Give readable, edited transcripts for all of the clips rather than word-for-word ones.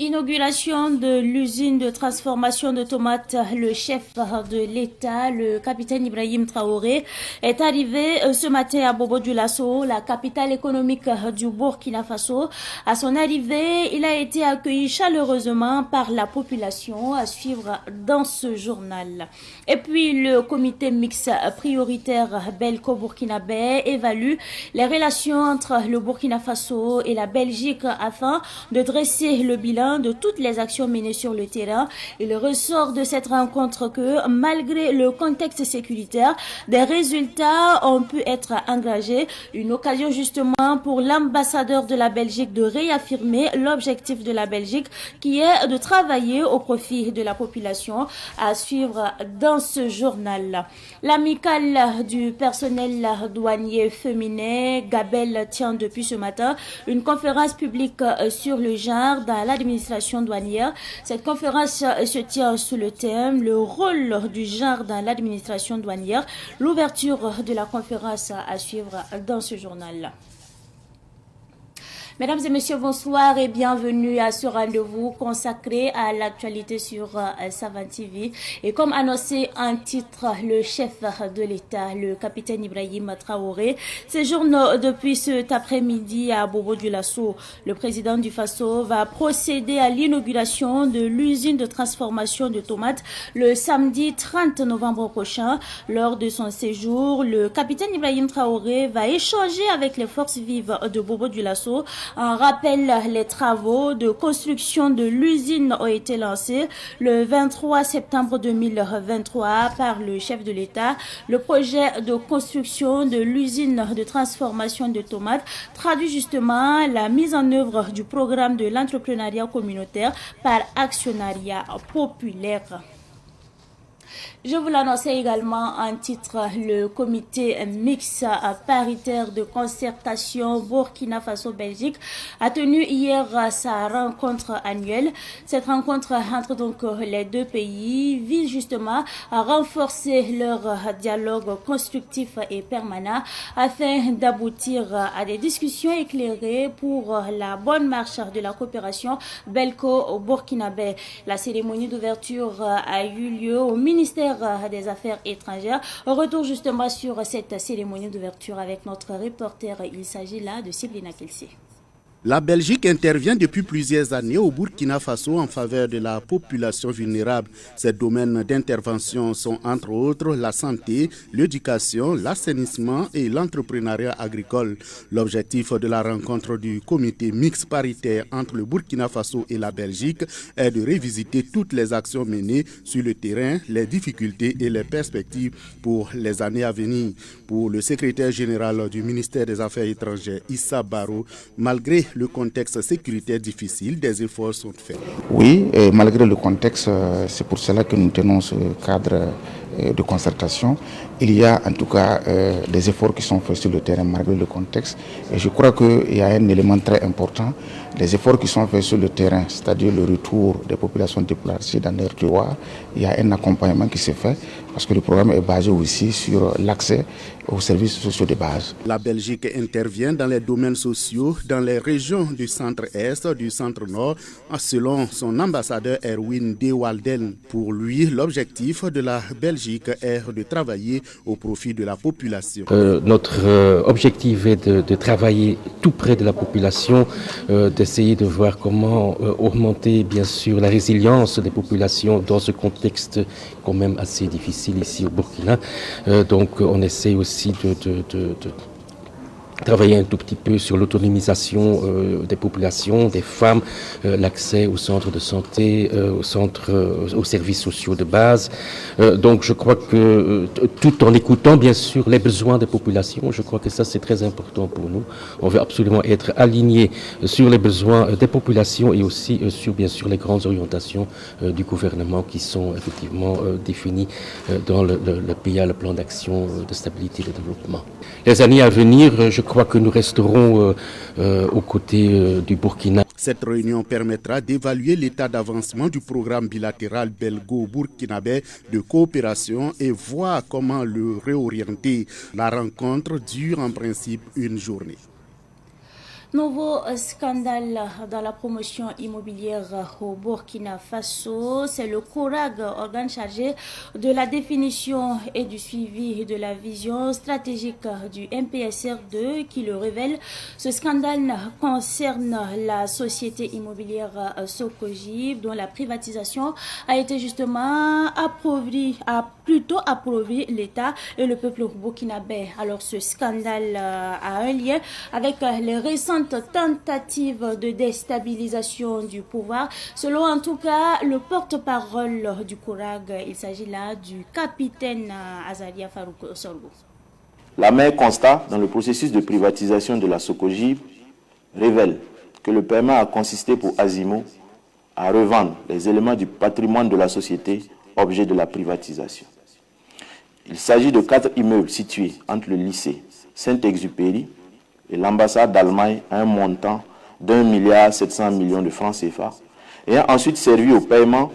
Inauguration de l'usine de transformation de tomates. Le chef de l'État, le capitaine Ibrahim Traoré, est arrivé ce matin à Bobo-Dioulasso, la capitale économique du Burkina Faso. À son arrivée, il a été accueilli chaleureusement par la population, à suivre dans ce journal. Et puis, le comité mixte prioritaire belgo-burkinabé évalue les relations entre le Burkina Faso et la Belgique afin de dresser le bilan de toutes les actions menées sur le terrain. Il ressort de cette rencontre que, malgré le contexte sécuritaire, des résultats ont pu être engagés. Une occasion justement pour l'ambassadeur de la Belgique de réaffirmer l'objectif de la Belgique qui est de travailler au profit de la population, à suivre dans ce journal. L'amicale du personnel douanier féminin, Gabel, tient depuis ce matin une conférence publique sur le genre dans l'administration douanière. Cette conférence se tient sous le thème le rôle du genre dans l'administration douanière. L'ouverture de la conférence à suivre dans ce journal. Mesdames et messieurs, bonsoir et bienvenue à ce rendez-vous consacré à l'actualité sur Savane TV. Et comme annoncé en titre, le chef de l'État, le capitaine Ibrahim Traoré, séjourne depuis cet après-midi à Bobo-Dioulasso. Le président du Faso va procéder à l'inauguration de l'usine de transformation de tomates le samedi 30 novembre prochain. Lors de son séjour, le capitaine Ibrahim Traoré va échanger avec les forces vives de Bobo-Dioulasso. En rappel, les travaux de construction de l'usine ont été lancés le 23 septembre 2023 par le chef de l'État. Le projet de construction de l'usine de transformation de tomates traduit justement la mise en œuvre du programme de l'entrepreneuriat communautaire par actionnariat populaire. Je vous l'annonçais également en titre, le comité mixte paritaire de concertation Burkina Faso-Belgique a tenu hier sa rencontre annuelle. Cette rencontre entre donc les deux pays vise justement à renforcer leur dialogue constructif et permanent afin d'aboutir à des discussions éclairées pour la bonne marche de la coopération belgo-burkinabé. La cérémonie d'ouverture a eu lieu au ministère des Affaires étrangères. Retour justement sur cette cérémonie d'ouverture avec notre reporter. Il s'agit là de Siblina Kelsey. La Belgique intervient depuis plusieurs années au Burkina Faso en faveur de la population vulnérable. Ces domaines d'intervention sont entre autres la santé, l'éducation, l'assainissement et l'entrepreneuriat agricole. L'objectif de la rencontre du comité mixte paritaire entre le Burkina Faso et la Belgique est de revisiter toutes les actions menées sur le terrain, les difficultés et les perspectives pour les années à venir. Pour le secrétaire général du ministère des Affaires étrangères, Issa Barrow, malgré le contexte sécuritaire difficile, des efforts sont faits. Oui, et malgré le contexte, c'est pour cela que nous tenons ce cadre de concertation. Il y a en tout cas des efforts qui sont faits sur le terrain malgré le contexte. Et je crois qu'il y a un élément très important, les efforts qui sont faits sur le terrain, c'est-à-dire le retour des populations déplacées dans leur terroir. Il y a un accompagnement qui se fait parce que le programme est basé aussi sur l'accès aux services sociaux de base. La Belgique intervient dans les domaines sociaux, dans les régions du centre-est, du centre-nord, selon son ambassadeur Erwin De Walden. Pour lui, l'objectif de la Belgique est de travailler au profit de la population. Notre objectif est de travailler tout près de la population, d'essayer de voir comment augmenter bien sûr la résilience des populations dans ce contexte quand même assez difficile ici au Burkina. Donc on essaie aussi de travailler un tout petit peu sur l'autonomisation des populations, des femmes, l'accès aux centres de santé, aux services sociaux de base. Donc je crois que tout en écoutant bien sûr les besoins des populations, je crois que ça c'est très important pour nous. On veut absolument être alignés sur les besoins des populations et aussi sur bien sûr les grandes orientations du gouvernement qui sont effectivement définies dans le PIA, le plan d'action de stabilité et de développement. Les années à venir, je crois que nous resterons aux côtés du Burkina. Cette réunion permettra d'évaluer l'état d'avancement du programme bilatéral belgo-burkinabé de coopération et voir comment le réorienter. La rencontre dure en principe une journée. Nouveau scandale dans la promotion immobilière au Burkina Faso. C'est le CORAG, organe chargé de la définition et du suivi de la vision stratégique du MPSR2 qui le révèle. Ce scandale concerne la société immobilière Socogib dont la privatisation a été justement plutôt approuvé l'État et le peuple burkinabé. Alors ce scandale a un lien avec les récentes tentatives de déstabilisation du pouvoir. Selon en tout cas le porte-parole du CORAG, il s'agit là du capitaine Azaria Farouk Sorgo. L'amer constat dans le processus de privatisation de la Socogib révèle que le paiement a consisté pour Azimo à revendre les éléments du patrimoine de la société, objet de la privatisation. Il s'agit de 4 immeubles situés entre le lycée Saint-Exupéry et l'ambassade d'Allemagne à un montant d'1,7 milliard de francs CFA, ayant ensuite servi au paiement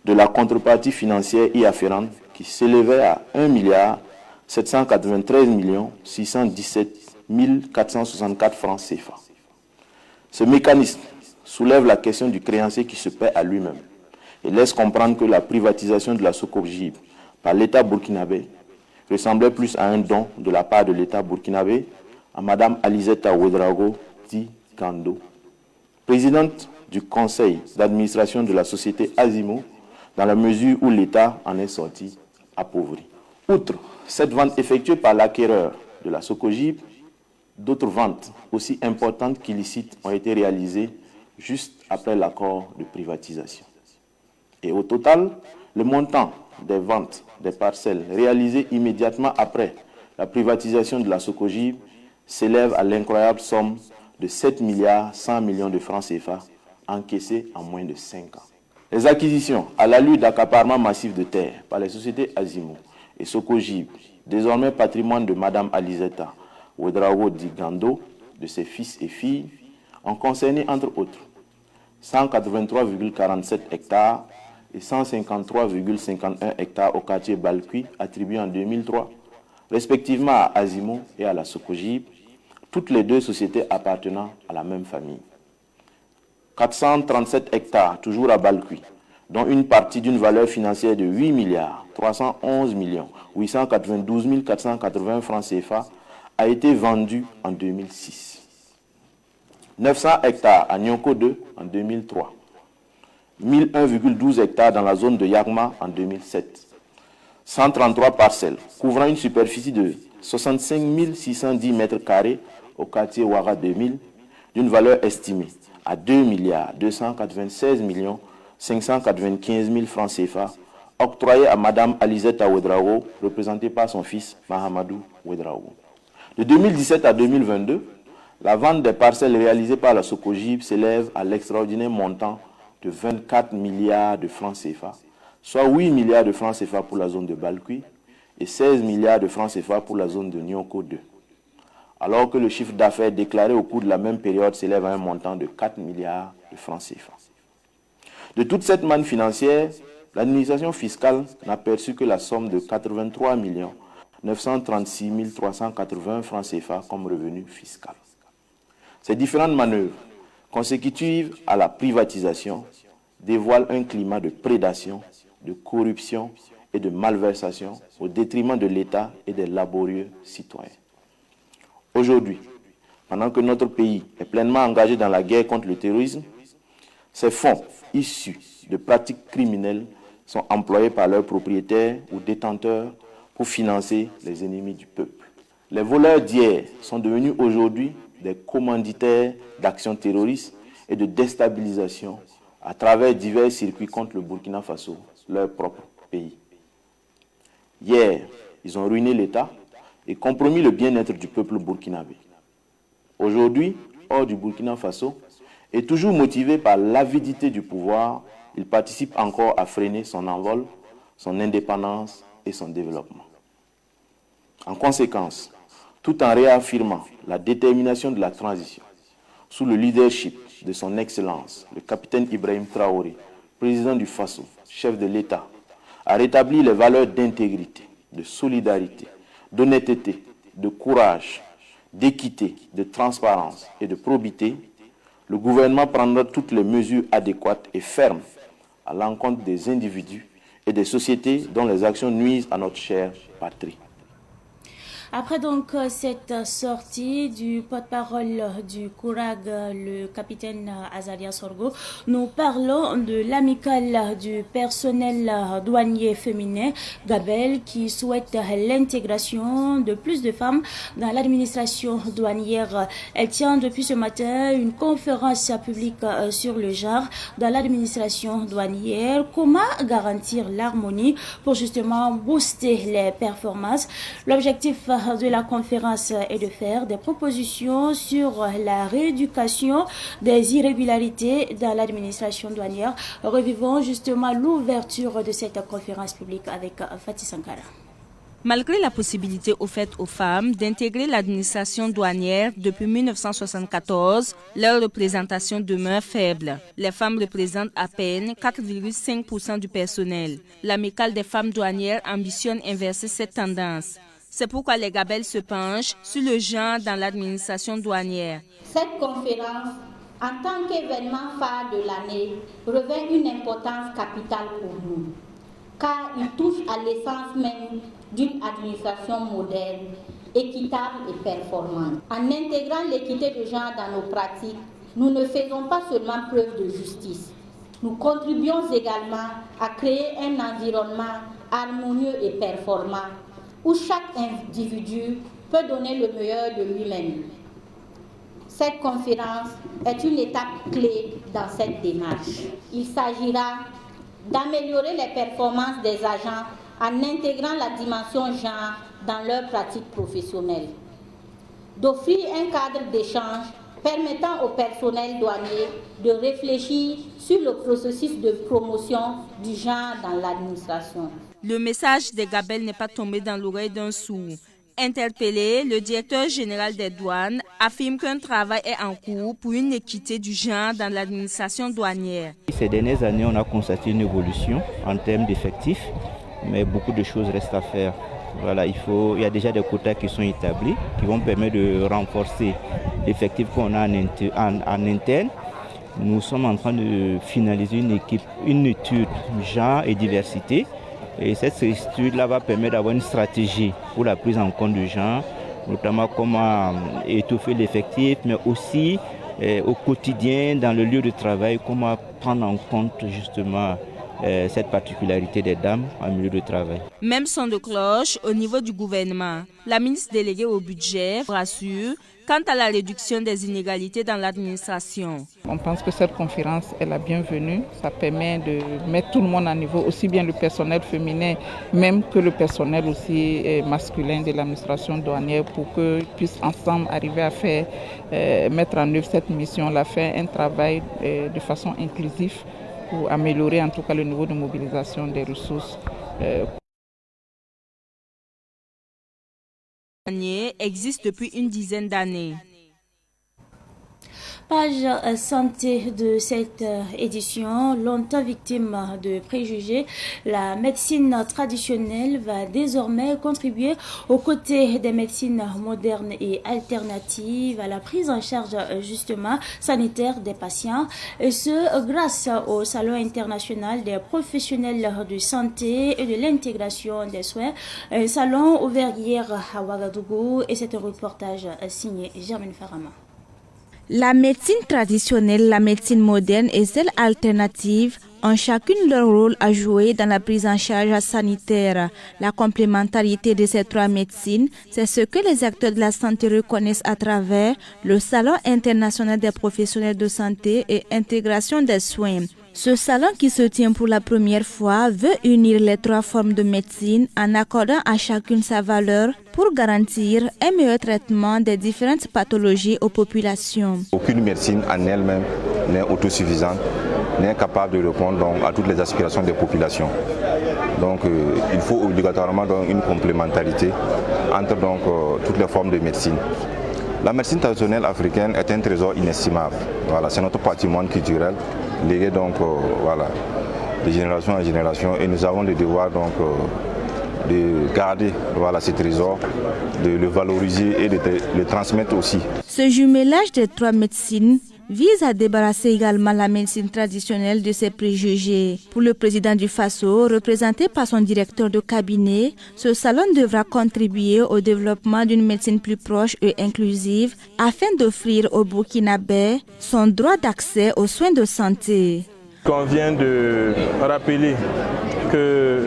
de la contrepartie financière y afférente qui s'élevait à 1,793 617 464 francs CFA. Ce mécanisme soulève la question du créancier qui se paie à lui-même et laisse comprendre que la privatisation de la Socogib par l'État burkinabé ressemblait plus à un don de la part de l'État burkinabé à Mme Alizeta Ouedraogo dit Gando, présidente du conseil d'administration de la société Azimo, dans la mesure où l'État en est sorti appauvri. Outre cette vente effectuée par l'acquéreur de la Socogib, d'autres ventes aussi importantes qu'illicites ont été réalisées juste après l'accord de privatisation. Et au total, le montant des ventes des parcelles réalisées immédiatement après la privatisation de la Socogib s'élève à l'incroyable somme de 7 milliards 100 millions de francs CFA encaissés en moins de 5 ans. Les acquisitions à l'allure d'accaparement massif de terres par les sociétés Azimo et Socogib, désormais patrimoine de Mme Alizeta Ouedraogo di Gando, de ses fils et filles, ont concerné entre autres 183,47 hectares et 153,51 hectares au quartier Balkui, attribués en 2003, respectivement à Azimo et à la Socogib, toutes les deux sociétés appartenant à la même famille. 437 hectares, toujours à Balkui, dont une partie d'une valeur financière de 8 milliards 311 892 480 francs CFA, a été vendue en 2006. 900 hectares à Nyonko 2 en 2003. 1001,12 hectares dans la zone de Yagma en 2007. 133 parcelles, couvrant une superficie de 65 610 mètres carrés au quartier Ouara 2000, d'une valeur estimée à 2 milliards 296 595 000 francs CFA, octroyée à Mme Alizeta Ouedraogo, représentée par son fils Mahamadou Ouedraogo. De 2017 à 2022, la vente des parcelles réalisées par la Socogib s'élève à l'extraordinaire montant de 24 milliards de francs CFA, soit 8 milliards de francs CFA pour la zone de Balkui et 16 milliards de francs CFA pour la zone de Nyonko 2. Alors que le chiffre d'affaires déclaré au cours de la même période s'élève à un montant de 4 milliards de francs CFA. De toute cette manne financière, l'administration fiscale n'a perçu que la somme de 83 936 380 francs CFA comme revenu fiscal. Ces différentes manœuvres, consécutives à la privatisation, dévoilent un climat de prédation, de corruption et de malversation au détriment de l'État et des laborieux citoyens. Aujourd'hui, pendant que notre pays est pleinement engagé dans la guerre contre le terrorisme, ces fonds issus de pratiques criminelles sont employés par leurs propriétaires ou détenteurs pour financer les ennemis du peuple. Les voleurs d'hier sont devenus aujourd'hui des commanditaires d'actions terroristes et de déstabilisation à travers divers circuits contre le Burkina Faso, leur propre pays. Hier, ils ont ruiné l'État et compromis le bien-être du peuple burkinabé. Aujourd'hui, hors du Burkina Faso, et toujours motivés par l'avidité du pouvoir, ils participent encore à freiner son envol, son indépendance et son développement. En conséquence, tout en réaffirmant la détermination de la transition, sous le leadership de son Excellence, le capitaine Ibrahim Traoré, président du Faso, chef de l'État, a rétabli les valeurs d'intégrité, de solidarité, d'honnêteté, de courage, d'équité, de transparence et de probité, le gouvernement prendra toutes les mesures adéquates et fermes à l'encontre des individus et des sociétés dont les actions nuisent à notre chère patrie. Après donc cette sortie du porte-parole du COURAG, le capitaine Azaria Sorgo, nous parlons de l'amicale du personnel douanier féminin, Gabel, qui souhaite l'intégration de plus de femmes dans l'administration douanière. Elle tient depuis ce matin une conférence publique sur le genre dans l'administration douanière. Comment garantir l'harmonie pour justement booster les performances? L'objectif de la conférence est de faire des propositions sur la rééducation des irrégularités dans l'administration douanière. Revivons justement l'ouverture de cette conférence publique avec Fatih Sankara. Malgré la possibilité offerte aux femmes d'intégrer l'administration douanière depuis 1974, leur représentation demeure faible. Les femmes représentent à peine 4,5% du personnel. L'amicale des femmes douanières ambitionne inverser cette tendance. C'est pourquoi les Gabel se penchent sur le genre dans l'administration douanière. Cette conférence, en tant qu'événement phare de l'année, revêt une importance capitale pour nous, car il touche à l'essence même d'une administration moderne, équitable et performante. En intégrant l'équité de genre dans nos pratiques, nous ne faisons pas seulement preuve de justice. Nous contribuons également à créer un environnement harmonieux et performant, où chaque individu peut donner le meilleur de lui-même. Cette conférence est une étape clé dans cette démarche. Il s'agira d'améliorer les performances des agents en intégrant la dimension genre dans leurs pratiques professionnelles, d'offrir un cadre d'échange permettant au personnel douanier de réfléchir sur le processus de promotion du genre dans l'administration. Le message des Gabel n'est pas tombé dans l'oreille d'un sourd. Interpellé, le directeur général des douanes affirme qu'un travail est en cours pour une équité du genre dans l'administration douanière. Ces dernières années, on a constaté une évolution en termes d'effectifs, mais beaucoup de choses restent à faire. Voilà, il y a déjà des quotas qui sont établis, qui vont permettre de renforcer l'effectif qu'on a en interne. Nous sommes en train de finaliser une étude genre et diversité. Et cette étude-là va permettre d'avoir une stratégie pour la prise en compte du genre, notamment comment étoffer l'effectif, mais aussi au quotidien, dans le lieu de travail, comment prendre en compte justement cette particularité des dames en milieu de travail. Même son de cloche au niveau du gouvernement. La ministre déléguée au budget rassure quant à la réduction des inégalités dans l'administration. On pense que cette conférence est la bienvenue. Ça permet de mettre tout le monde à niveau, aussi bien le personnel féminin, même que le personnel aussi masculin de l'administration douanière, pour qu'ils puissent ensemble arriver à faire, mettre en œuvre cette mission, faire un travail de façon inclusive pour améliorer en tout cas le niveau de mobilisation des ressources. Existe depuis une dizaine d'années. Page santé de cette édition, longtemps victime de préjugés, la médecine traditionnelle va désormais contribuer aux côtés des médecines modernes et alternatives à la prise en charge justement sanitaire des patients, et ce grâce au Salon international des professionnels de santé et de l'intégration des soins, un salon ouvert hier à Ouagadougou, et c'est un reportage signé Germaine Farama. La médecine traditionnelle, la médecine moderne et celle alternative ont chacune leur rôle à jouer dans la prise en charge sanitaire. La complémentarité de ces trois médecines, c'est ce que les acteurs de la santé reconnaissent à travers le Salon international des professionnels de santé et intégration des soins. Ce salon qui se tient pour la première fois veut unir les trois formes de médecine en accordant à chacune sa valeur pour garantir un meilleur traitement des différentes pathologies aux populations. Aucune médecine en elle-même n'est autosuffisante, n'est capable de répondre donc à toutes les aspirations des populations. Donc il faut obligatoirement donc une complémentarité entre donc toutes les formes de médecine. La médecine traditionnelle africaine est un trésor inestimable. Voilà, c'est notre patrimoine culturel légué donc de génération en génération, et nous avons le devoir donc de garder ce trésor, de le valoriser et de le transmettre aussi. Ce jumelage des 3 médecines vise à débarrasser également la médecine traditionnelle de ses préjugés. Pour le président du Faso, représenté par son directeur de cabinet, ce salon devra contribuer au développement d'une médecine plus proche et inclusive afin d'offrir aux Burkinabés son droit d'accès aux soins de santé. Il convient de rappeler que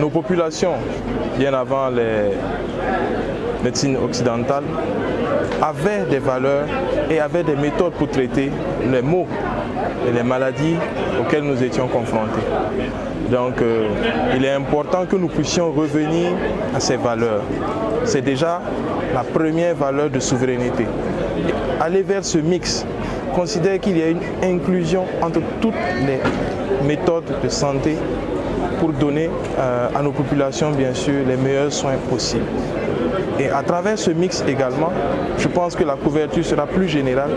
nos populations, bien avant les médecines occidentales, avaient des valeurs et avaient des méthodes pour traiter les maux et les maladies auxquelles nous étions confrontés. Donc il est important que nous puissions revenir à ces valeurs. C'est déjà la première valeur de souveraineté. Aller vers ce mix considère qu'il y a une inclusion entre toutes les méthodes de santé pour donner à nos populations, bien sûr, les meilleurs soins possibles. Et à travers ce mix également, je pense que la couverture sera plus générale.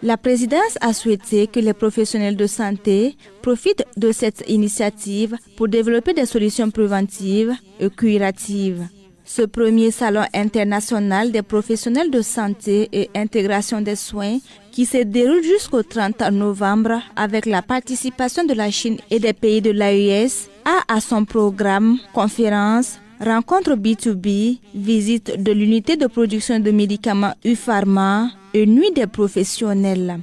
La présidence a souhaité que les professionnels de santé profitent de cette initiative pour développer des solutions préventives et curatives. Ce premier salon international des professionnels de santé et intégration des soins qui se déroule jusqu'au 30 novembre avec la participation de la Chine et des pays de l'AES a à son programme conférences, rencontres B2B, visite de l'unité de production de médicaments UPharma et nuit des professionnels.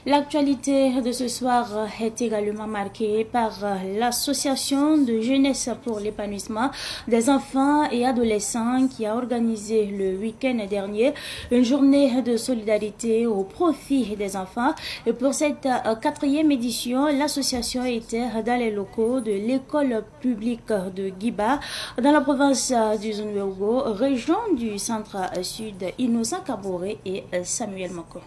L'actualité de ce soir est également marquée par l'association de jeunesse pour l'épanouissement des enfants et adolescents qui a organisé le week-end dernier une journée de solidarité au profit des enfants. Et pour cette 4e édition, l'association était dans les locaux de l'école publique de Guiba, dans la province du Zunweogo, région du centre-sud. Innocent Kaboré et Samuel Moko.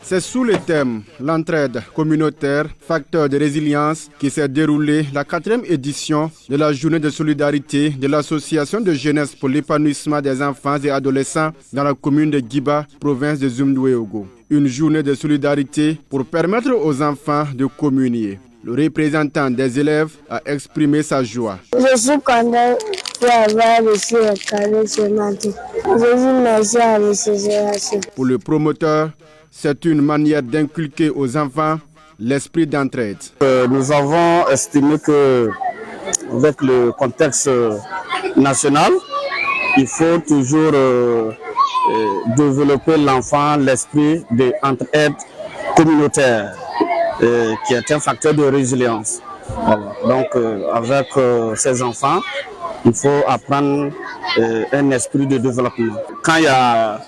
C'est sous le thème « L'entraide communautaire, facteur de résilience » qui s'est déroulée la 4e édition de la journée de solidarité de l'association de jeunesse pour l'épanouissement des enfants et adolescents dans la commune de Guiba, province de Zunweogo. Une journée de solidarité pour permettre aux enfants de communier. Le représentant des élèves a exprimé sa joie. Je suis content d'avoir reçu le cadeau ce matin. Je dis merci à M. Pour le promoteur, c'est une manière d'inculquer aux enfants l'esprit d'entraide. Nous avons estimé que, avec le contexte national, il faut toujours développer l'enfant l'esprit d'entraide communautaire, qui est un facteur de résilience. Voilà. Donc, avec ces enfants, il faut apprendre un esprit de développement. Quand il y a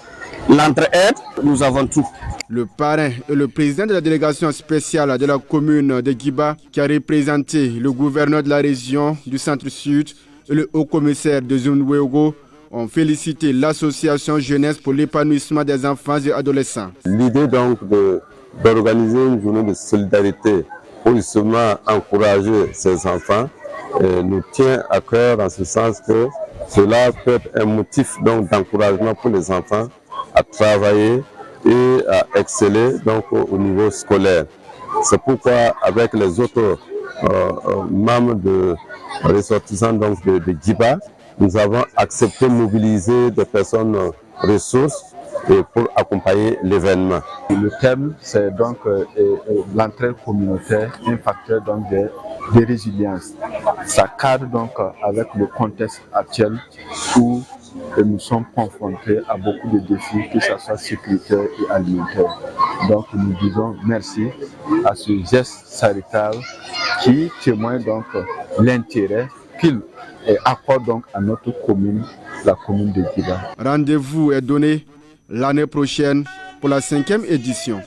l'entraide, nous avons tout. Le parrain et le président de la délégation spéciale de la commune de Guiba, qui a représenté le gouverneur de la région du centre-sud et le haut-commissaire de Zunweogo, ont félicité l'association jeunesse pour l'épanouissement des enfants et adolescents. L'idée donc d'organiser une journée de solidarité pour justement encourager ces enfants nous tient à cœur en ce sens que cela peut être un motif d'encouragement pour les enfants à travailler et à exceller donc au niveau scolaire. C'est pourquoi avec les autres membres de ressortissants donc de Guiba, nous avons accepté de mobiliser des personnes ressources et pour accompagner l'événement. Le thème, c'est donc l'entraide communautaire, un facteur donc de résilience. Ça cadre donc avec le contexte actuel où nous sommes confrontés à beaucoup de défis, que ce soit sécuritaire et alimentaire. Donc nous disons merci à ce geste charitable qui témoigne donc l'intérêt qu'il accorde donc à notre commune, la commune de Guiba. Rendez-vous est donné l'année prochaine pour la 5e édition.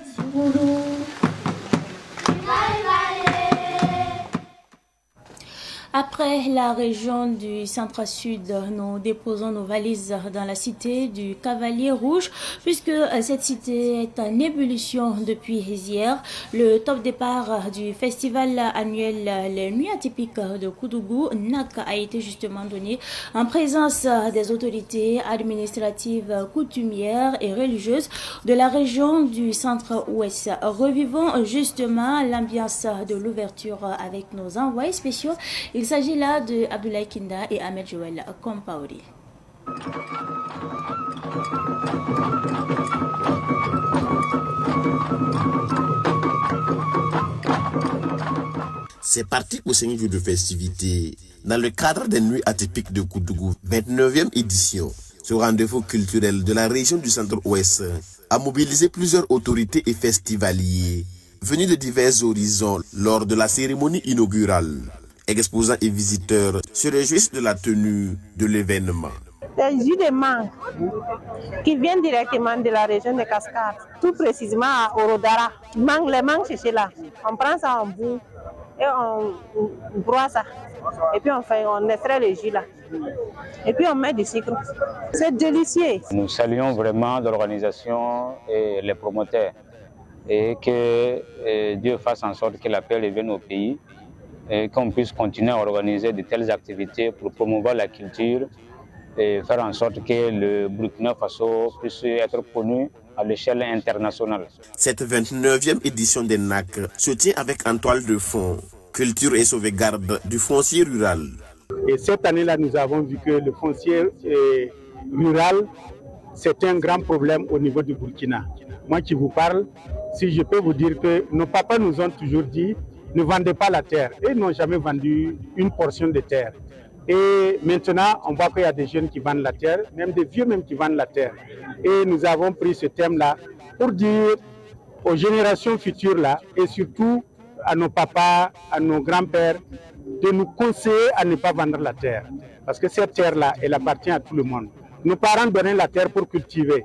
Après la région du centre-sud, nous déposons nos valises dans la cité du Cavalier Rouge, puisque cette cité est en ébullition depuis hier. Le top départ du festival annuel Les Nuits Atypiques de Koudougou, NAC, a été justement donné en présence des autorités administratives, coutumières et religieuses de la région du centre-ouest. Revivons justement l'ambiance de l'ouverture avec nos envoyés spéciaux. Il s'agit là de Abdoulaye Kinda et Ahmed Joël Kompaori. C'est parti pour 5 jours de festivités. Dans le cadre des Nuits Atypiques de Koudougou, 29e édition, ce rendez-vous culturel de la région du centre-ouest a mobilisé plusieurs autorités et festivaliers venus de divers horizons lors de la cérémonie inaugurale. Exposants et visiteurs se réjouissent de la tenue de l'événement. Des jus de mangue qui viennent directement de la région de Cascades, tout précisément à Orodara. Les mangues séchées là, on prend ça en bout et on broie ça. Et puis on extrait le jus là. Et puis on met du sucre. C'est délicieux. Nous saluons vraiment l'organisation et les promoteurs. Et que Dieu fasse en sorte que la paix revienne au pays. Et qu'on puisse continuer à organiser de telles activités pour promouvoir la culture et faire en sorte que le Burkina Faso puisse être connu à l'échelle internationale. Cette 29e édition des NAC se tient avec en toile de fond culture et sauvegarde du foncier rural. Et cette année-là, nous avons vu que le foncier rural, c'est un grand problème au niveau du Burkina. Moi qui vous parle, si je peux vous dire que nos papas nous ont toujours dit ne vendez pas la terre. Et ils n'ont jamais vendu une portion de terre. Et maintenant, on voit qu'il y a des jeunes qui vendent la terre, même des vieux même qui vendent la terre. Et nous avons pris ce thème-là pour dire aux générations futures là, et surtout à nos papas, à nos grands-pères, de nous conseiller à ne pas vendre la terre. Parce que cette terre-là, elle appartient à tout le monde. Nos parents donnaient la terre pour cultiver.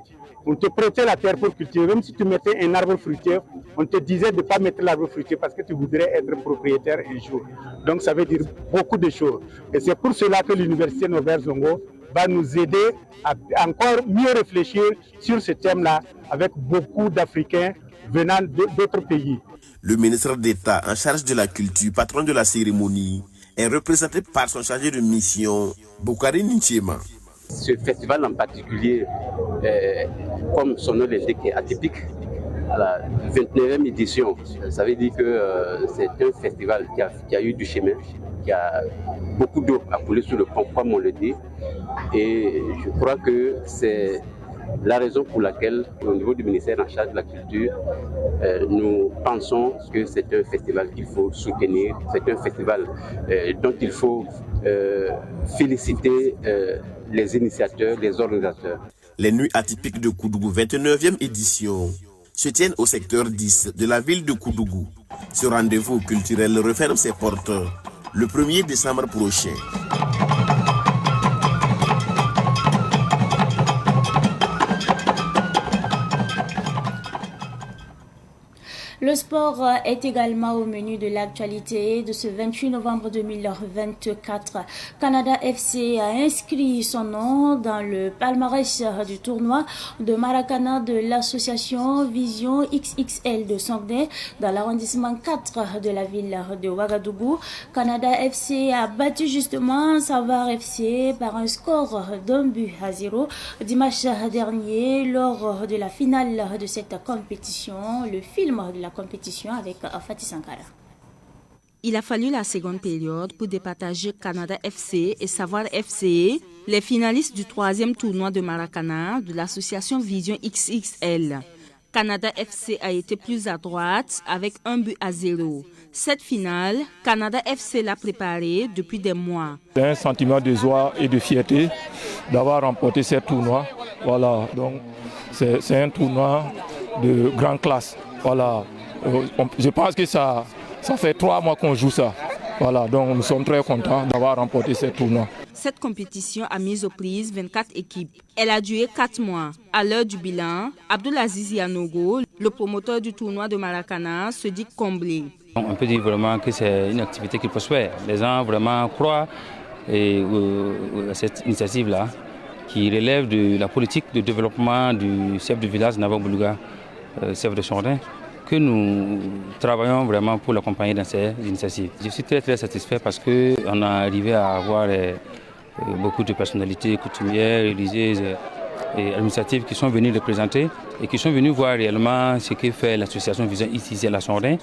On te prêtait la terre pour cultiver. Même si tu mettais un arbre fruitier, on te disait de ne pas mettre l'arbre fruitier parce que tu voudrais être propriétaire un jour. Donc ça veut dire beaucoup de choses. Et c'est pour cela que l'Université Norbert Zongo va nous aider à encore mieux réfléchir sur ce thème-là avec beaucoup d'Africains venant d'autres pays. Le ministre d'État en charge de la culture, patron de la cérémonie, est représenté par son chargé de mission, Boukari Ntiema. Ce festival en particulier, comme son nom l'indique, est atypique. À la 29e édition, ça veut dire que c'est un festival qui a eu du chemin, qui a beaucoup d'eau à couler sous le pont, comme on le dit. Et je crois que c'est la raison pour laquelle, au niveau du ministère en charge de la culture, nous pensons que c'est un festival qu'il faut soutenir, c'est un festival dont il faut féliciter les initiateurs, les organisateurs. Les Nuits Atypiques de Koudougou, 29e édition, se tiennent au secteur 10 de la ville de Koudougou. Ce rendez-vous culturel referme ses portes le 1er décembre prochain. Le sport est également au menu de l'actualité de ce 28 novembre 2024. Canada FC a inscrit son nom dans le palmarès du tournoi de Maracana de l'association Vision XXL de Songné dans l'arrondissement 4 de la ville de Ouagadougou. Canada FC a battu justement Savar FC par un score d'1-0 dimanche dernier lors de la finale de cette compétition. Le film de la compétition avec Fatih Sankara. Il a fallu la seconde période pour départager Canada FC et Savar FC, les finalistes du 3e tournoi de Maracana de l'association Vision XXL. Canada FC a été plus à droite avec 1-0. Cette finale, Canada FC l'a préparée depuis des mois. C'est un sentiment de joie et de fierté d'avoir remporté ce tournoi. Voilà, donc c'est un tournoi de grande classe. Voilà. Je pense que ça fait 3 mois qu'on joue ça. Voilà, donc nous sommes très contents d'avoir remporté ce tournoi. Cette compétition a mis aux prises 24 équipes. Elle a duré 4 mois. À l'heure du bilan, Abdoulaziz Yanogo, le promoteur du tournoi de Maracana, se dit comblé. On peut dire vraiment que c'est une activité qui prospère. Les gens vraiment croient à cette initiative-là, qui relève de la politique de développement du chef de village Nava Boulouga, chef de Chordin, que nous travaillons vraiment pour l'accompagner dans ces initiatives. Je suis très satisfait parce qu'on a arrivé à avoir beaucoup de personnalités coutumières, religieuses et administratives qui sont venues représenter et qui sont venues voir réellement ce que fait l'association Vision ici à la Chordin.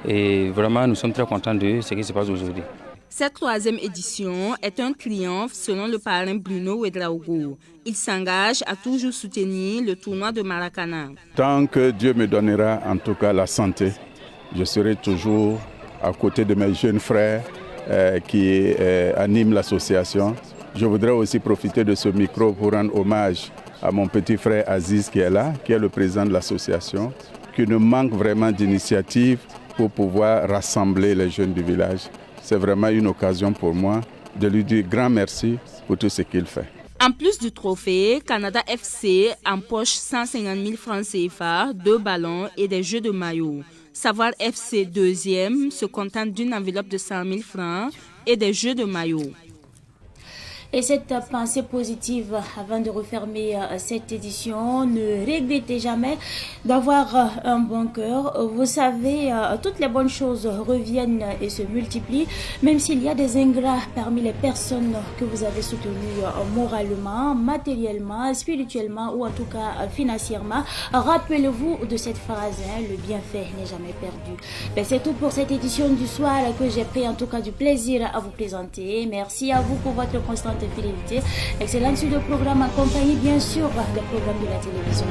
Et vraiment, nous sommes très contents de ce qui se passe aujourd'hui. Cette 3e édition est un triomphe selon le parrain Bruno Ouedraogo. Il s'engage à toujours soutenir le tournoi de Maracana. Tant que Dieu me donnera en tout cas la santé, je serai toujours à côté de mes jeunes frères qui animent l'association. Je voudrais aussi profiter de ce micro pour rendre hommage à mon petit frère Aziz qui est là, qui est le président de l'association, qui nous manque vraiment d'initiatives pour pouvoir rassembler les jeunes du village. C'est vraiment une occasion pour moi de lui dire grand merci pour tout ce qu'il fait. En plus du trophée, Canada FC empoche 150 000 francs CFA, 2 ballons et des jeux de maillot. Savoir FC 2e se contente d'une enveloppe de 100 000 francs et des jeux de maillot. Et cette pensée positive, avant de refermer cette édition, ne regrettez jamais d'avoir un bon cœur. Vous savez, toutes les bonnes choses reviennent et se multiplient, même s'il y a des ingrats parmi les personnes que vous avez soutenues moralement, matériellement, spirituellement ou en tout cas financièrement. Rappelez-vous de cette phrase, le bienfait n'est jamais perdu. C'est tout pour cette édition du soir que j'ai pris en tout cas du plaisir à vous présenter. Merci à vous pour votre constante fidélité. Excellente suite de programme accompagné bien sûr des programmes de la télévision.